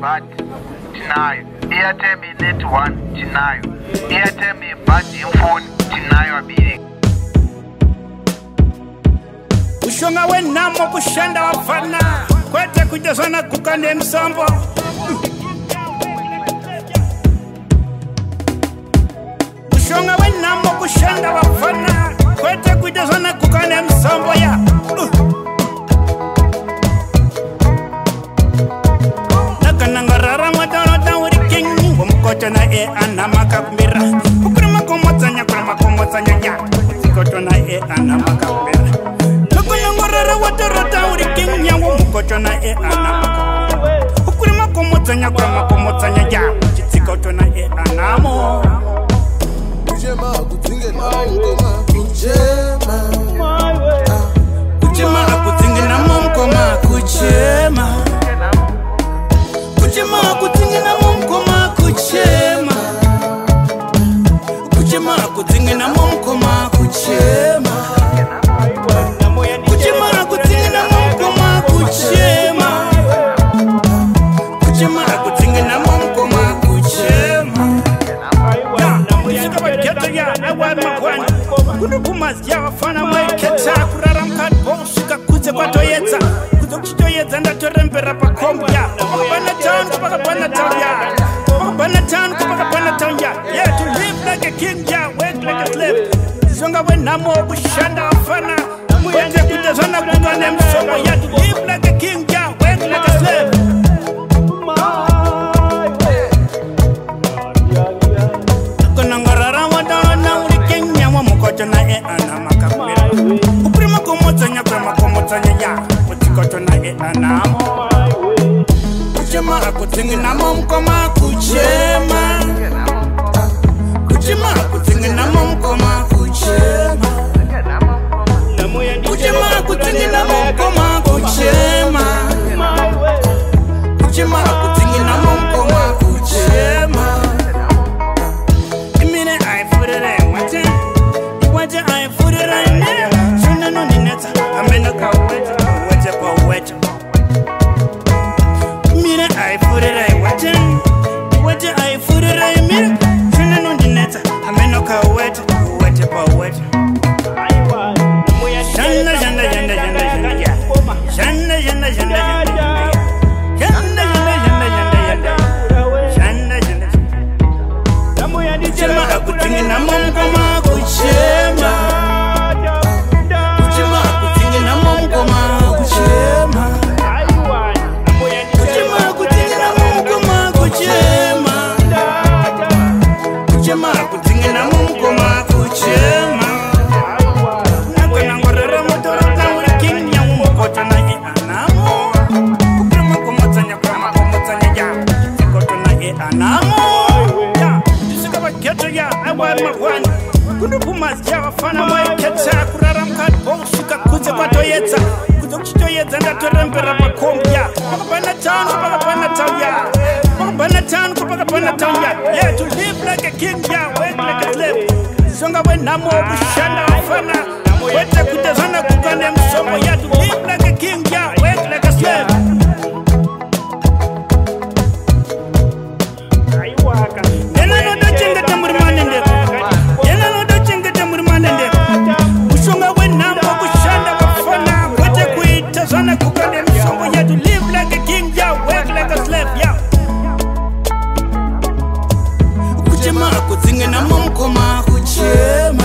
but tinayo. Airtime net 1 tinayo. Airtime but phone tinayo abili. Ushonga wenamo kushanda wafana kwete kujazana kukande msambo. Ushonga wenamo kushanda wafana kwete kujazana kukande msambo ya. Nakanangarara madarata uri king wumkocha na anamaka kumira. Ukurima komotsanya ya. Kocha na anamaka kumira. Nakanangarara madarata uri king nyango mkocha na anamaka. Ukurima komotsanya ya. Kocha na anamo. Kujema akutinge na mkoma kujema. Kujema akutinge na mkoma kujema. Kujema akutinge na mkoma kujema. Kujema akutinge na mkoma kujema. Kujema akutinge na mkoma kujema. Kujema akutinge na mkoma kujema. Kuno kumazia wafana mweketa kurara mkadbo suka kuze kwa toyeta kuzokuchitoyeta ndatorembera pa kombia Bana town kupaka bana town ya Bana town kupaka bana town ya Yeah, to live like a king, yeah, work like a slave Songa wenamo kushanda wafana Mwete kutazana kutane msongo Yeah, to live like a king, yeah, work like a slave Konangorara wadana uri kenya wa mukocho na anamaka kumira Uprima komotsanya ya Utikocho na anamo Kujema akutingi na mkoma kujema Kujema akutingi na mkoma kujema Kujema akutingi na mkoma kujema Kujema akutingi na mkoma kujema Imine I put it in wate Iwaje I put it in Shuna no nineta Amena ka wete pa wete I put it right watching. What I put it right mirror. Shouldn't know the net. I may not go wet. Shanda. Kuchema akutingi na mkoma kuchema. Kuchema akutingi na mkoma kuchema. Kujema akutinge na mkoma kuchema Nakanangorara motorata uri king ya mkocha na anamo Uprima komotsanya ya Kocha na anamo Jisika baketo ya awa magwani Kundu kumazia wafana mweketa Kurara mkadbo suka kuze kwa toyeta Kuzokuchitoyeta ndatorembera pakombia Pakapana town ya Bana town kupaka bana town ya Yeah, to live like a king, yeah, work like a slave Songa wenamo kushanda wafana Wete kutazana kukande msomo Yeah, to live like a king, yeah, work like a slave Yena no da chenga tamurmane ndeko Yena no da chenga tamurmane ndeko Usonga wenamo kushanda wafana Wete kutazana kukande msomo Yeah, to live like a king, yeah, work like a slave, yeah Kujema akutinge na mkoma kuchema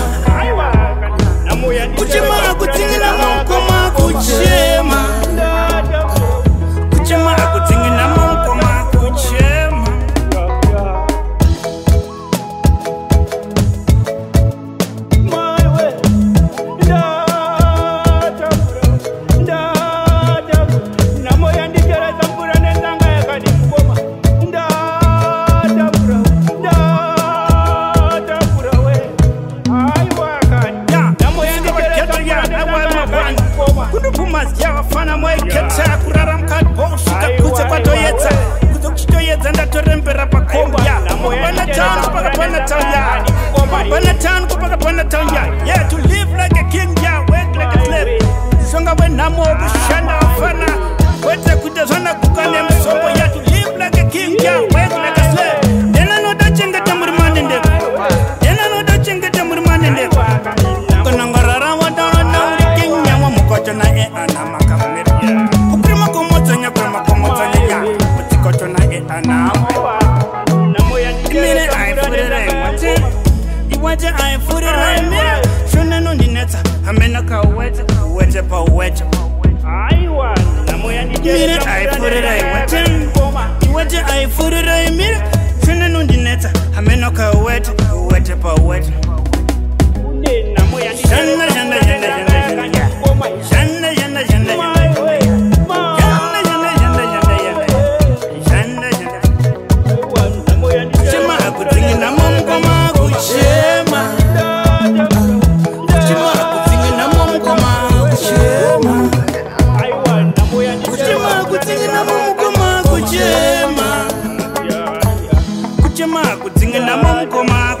uwete pa uwete mire aifurira iwete aifurira imire shine nundineta amenoka uwete pa uwete shanda shanda shanda shanda shanda shanda kuchema kudzinga na mukoma